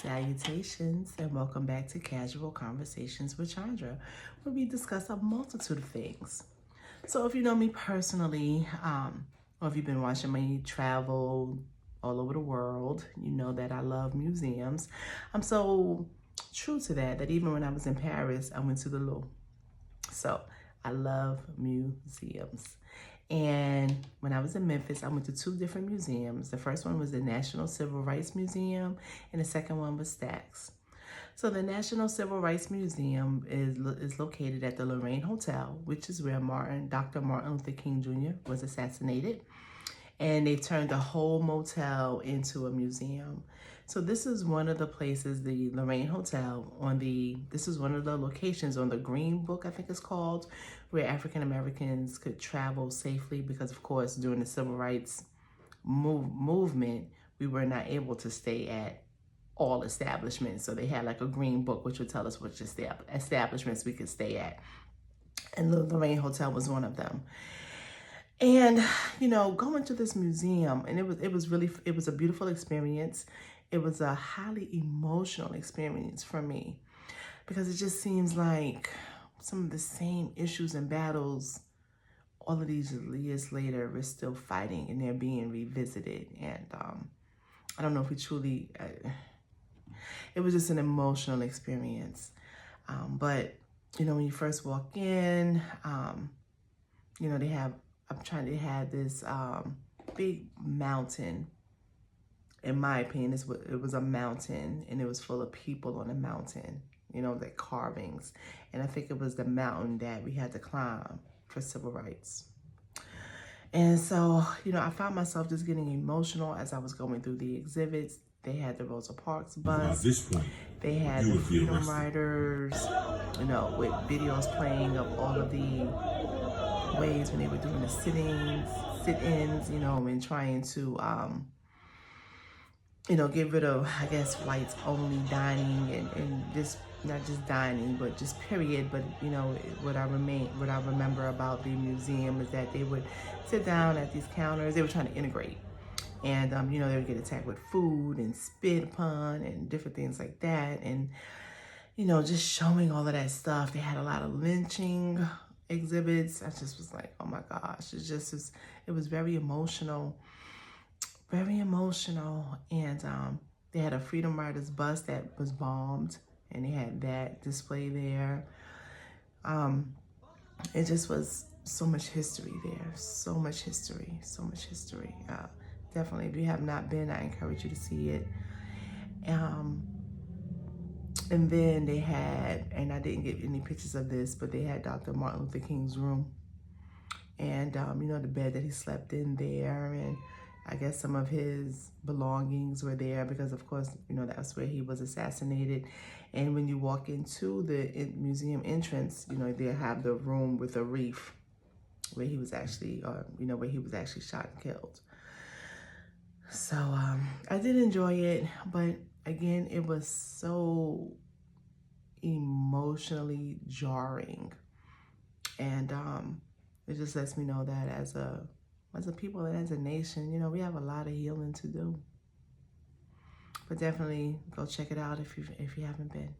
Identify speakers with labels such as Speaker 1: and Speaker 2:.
Speaker 1: Salutations and welcome back to Casual Conversations with Chandra, where we discuss a multitude of things. So if you know me personally, or if you've been watching me travel all over the world, you know that I love museums. I'm so true to that even when I was in Paris, I went to the Louvre. So I love museums. And when I was in Memphis, I went to two different museums. The first one was the National Civil Rights Museum, and the second one was Stax. So the National Civil Rights Museum is located at the Lorraine Hotel, which is where Dr. Martin Luther King Jr. was assassinated. And they've turned the whole motel into a museum. So this is one of the places, the Lorraine Hotel, this is one of the locations on the Green Book, I think it's called, where African Americans could travel safely because, of course, during the Civil Rights movement, we were not able to stay at all establishments. So they had like a Green Book, which would tell us which establishments we could stay at. And the Lorraine Hotel was one of them. And, going to this museum, and it was a beautiful experience. It was a highly emotional experience for me because it just seems like some of the same issues and battles all of these years later, we're still fighting and they're being revisited. And I don't know if we truly, it was just an emotional experience. But, when you first walk in, they had this big mountain. In my opinion, it was a mountain, and it was full of people on the mountain, the carvings. And I think it was the mountain that we had to climb for civil rights. And so, I found myself just getting emotional as I was going through the exhibits. They had the Rosa Parks bus.
Speaker 2: At this point,
Speaker 1: they had the Freedom Riders, with videos playing of all of the ways when they were doing the sit-ins, and trying to, get rid of, I guess, whites only dining and just not just dining, but just period. But, what I remember about the museum is that they would sit down at these counters. They were trying to integrate. And, they would get attacked with food and spit upon and different things like that. And, just showing all of that stuff. They had a lot of lynching exhibits. I just was like, oh my gosh, it was very emotional. And they had a Freedom Riders bus that was bombed, and they had that display there. It just was so much history there, so much history. Definitely, if you have not been, I encourage you to see it. And then they had, and I didn't get any pictures of this, but they had Dr. Martin Luther King's room. And, the bed that he slept in there. And I guess some of his belongings were there because, of course, that's where he was assassinated. And when you walk into the museum entrance, they have the room with a reef where he was actually, shot and killed. So I did enjoy it, but again, it was so emotionally jarring. And it just lets me know that as a people and as a nation, we have a lot of healing to do. But definitely go check it out if you haven't been.